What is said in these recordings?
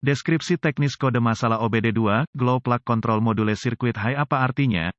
Deskripsi teknis kode masalah OBD2, Glow Plug Control Module Circuit High apa artinya?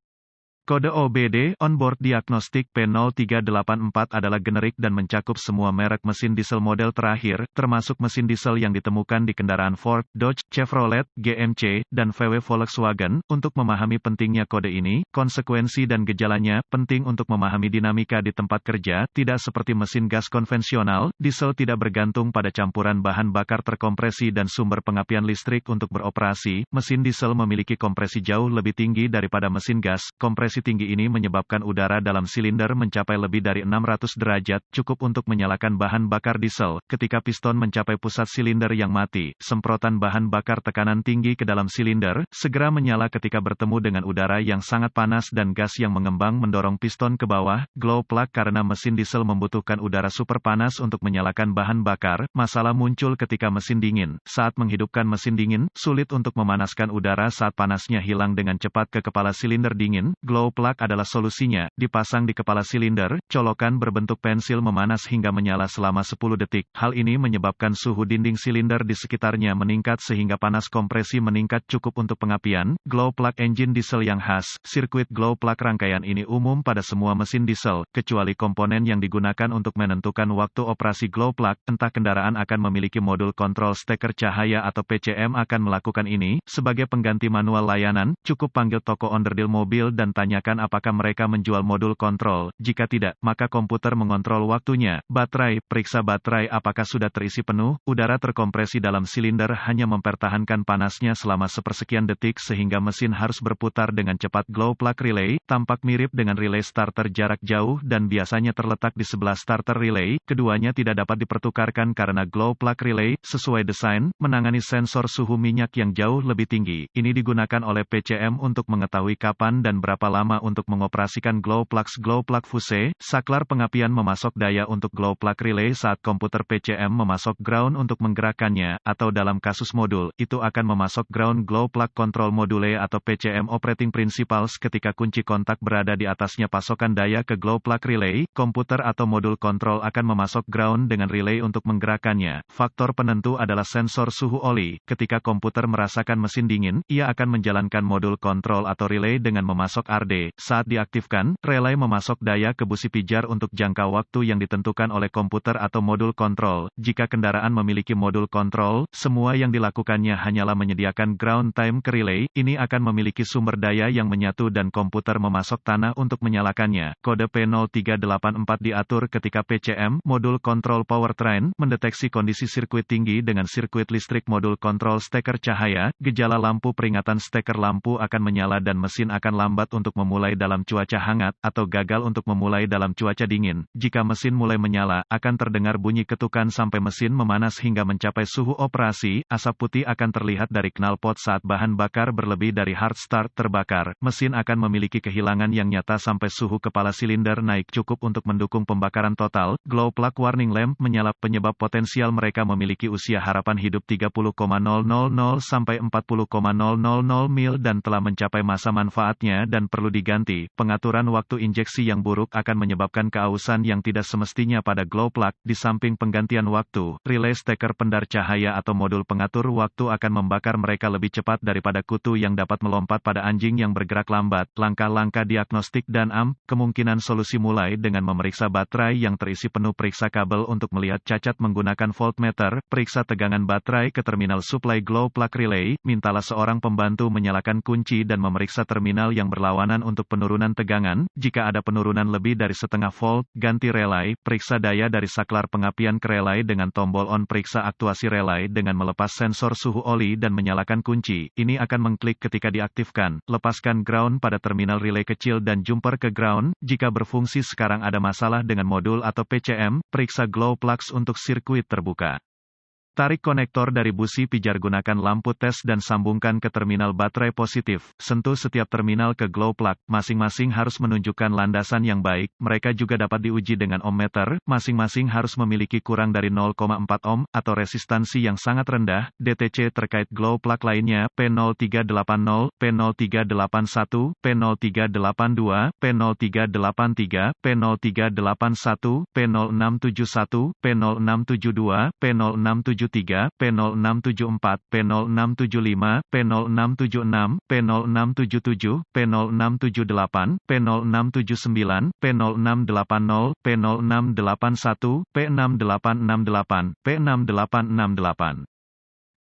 Kode OBD, Onboard Diagnostic P0384 adalah generik dan mencakup semua merek mesin diesel model terakhir, termasuk mesin diesel yang ditemukan di kendaraan Ford, Dodge, Chevrolet, GMC, dan VW Volkswagen. Untuk memahami pentingnya kode ini, konsekuensi dan gejalanya, penting untuk memahami dinamika di tempat kerja, tidak seperti mesin gas konvensional, diesel tidak bergantung pada campuran bahan bakar terkompresi dan sumber pengapian listrik untuk beroperasi. Mesin diesel memiliki kompresi jauh lebih tinggi daripada mesin gas. Kompresi tinggi ini menyebabkan udara dalam silinder mencapai lebih dari 600 derajat, cukup untuk menyalakan bahan bakar diesel. Ketika piston mencapai pusat silinder yang mati, semprotan bahan bakar tekanan tinggi ke dalam silinder, segera menyala ketika bertemu dengan udara yang sangat panas dan gas yang mengembang mendorong piston ke bawah. Glow plug karena mesin diesel membutuhkan udara super panas untuk menyalakan bahan bakar. Masalah muncul ketika mesin dingin. Saat menghidupkan mesin dingin, sulit untuk memanaskan udara saat panasnya hilang dengan cepat ke kepala silinder dingin. Glow plug adalah solusinya, dipasang di kepala silinder, colokan berbentuk pensil memanas hingga menyala selama 10 detik. Hal ini menyebabkan suhu dinding silinder di sekitarnya meningkat sehingga panas kompresi meningkat cukup untuk pengapian. Glow plug engine diesel yang khas. Sirkuit glow plug rangkaian ini umum pada semua mesin diesel, kecuali komponen yang digunakan untuk menentukan waktu operasi glow plug. Entah kendaraan akan memiliki modul kontrol steker cahaya atau PCM akan melakukan ini. Sebagai pengganti manual layanan, cukup panggil toko onderdil mobil dan tanyakan apakah mereka menjual modul kontrol. Jika tidak, maka komputer mengontrol waktunya. Baterai, periksa baterai apakah sudah terisi penuh. Udara terkompresi dalam silinder hanya mempertahankan panasnya selama sepersekian detik sehingga mesin harus berputar dengan cepat. Glow plug relay, tampak mirip dengan relay starter jarak jauh dan biasanya terletak di sebelah starter relay. Keduanya tidak dapat dipertukarkan karena glow plug relay, sesuai desain, menangani sensor suhu minyak yang jauh lebih tinggi. Ini digunakan oleh PCM untuk mengetahui kapan dan berapa lama untuk mengoperasikan glow plugs. Glow plug fuse, saklar pengapian memasok daya untuk glow plug relay saat komputer PCM memasok ground untuk menggerakkannya, atau dalam kasus modul, itu akan memasok ground. Glow plug control module atau PCM operating principles ketika kunci kontak berada di atasnya pasokan daya ke glow plug relay, komputer atau modul kontrol akan memasok ground dengan relay untuk menggerakkannya. Faktor penentu adalah sensor suhu oli. Ketika komputer merasakan mesin dingin, ia akan menjalankan modul kontrol atau relay dengan memasok RD. Saat diaktifkan, relay memasok daya ke busi pijar untuk jangka waktu yang ditentukan oleh komputer atau modul kontrol. Jika kendaraan memiliki modul kontrol, semua yang dilakukannya hanyalah menyediakan ground time ke relay. Ini akan memiliki sumber daya yang menyatu dan komputer memasok tanah untuk menyalakannya. Kode P0384 diatur ketika PCM, modul kontrol powertrain, mendeteksi kondisi sirkuit tinggi dengan sirkuit listrik modul kontrol steker cahaya. Gejala lampu peringatan steker lampu akan menyala dan mesin akan lambat untuk memulai dalam cuaca hangat, atau gagal untuk memulai dalam cuaca dingin. Jika mesin mulai menyala, akan terdengar bunyi ketukan sampai mesin memanas hingga mencapai suhu operasi. Asap putih akan terlihat dari knalpot saat bahan bakar berlebih dari hard start terbakar. Mesin akan memiliki kehilangan yang nyata sampai suhu kepala silinder naik cukup untuk mendukung pembakaran total. Glow plug warning lamp menyala. Penyebab potensial mereka memiliki usia harapan hidup 30,000 sampai 40,000 mil dan telah mencapai masa manfaatnya dan perlu diganti. Pengaturan waktu injeksi yang buruk akan menyebabkan keausan yang tidak semestinya pada glow plug. Di samping penggantian waktu, relay steker pendar cahaya atau modul pengatur waktu akan membakar mereka lebih cepat daripada kutu yang dapat melompat pada anjing yang bergerak lambat. Langkah-langkah diagnostik dan kemungkinan solusi mulai dengan memeriksa baterai yang terisi penuh. Periksa kabel untuk melihat cacat menggunakan voltmeter. Periksa tegangan baterai ke terminal supply glow plug relay. Mintalah seorang pembantu menyalakan kunci dan memeriksa terminal yang berlawanan untuk penurunan tegangan. Jika ada penurunan lebih dari setengah volt, ganti relay. Periksa daya dari saklar pengapian ke relay dengan tombol on. Periksa aktuasi relay dengan melepas sensor suhu oli dan menyalakan kunci. Ini akan mengklik ketika diaktifkan. Lepaskan ground pada terminal relay kecil dan jumper ke ground. Jika berfungsi sekarang ada masalah dengan modul atau PCM, periksa glow plugs untuk sirkuit terbuka. Tarik konektor dari busi pijar, gunakan lampu tes dan sambungkan ke terminal baterai positif. Sentuh setiap terminal ke glow plug. Masing-masing harus menunjukkan landasan yang baik. Mereka juga dapat diuji dengan ohmmeter. Masing-masing harus memiliki kurang dari 0,4 ohm atau resistansi yang sangat rendah. DTC terkait glow plug lainnya P0380, P0381, P0382, P0383, P0381, P0671, P0672, P0673, P0673, P0674, P0675, P0676, P0677, P0678, P0679, P0680, P0681, P6868, P6868.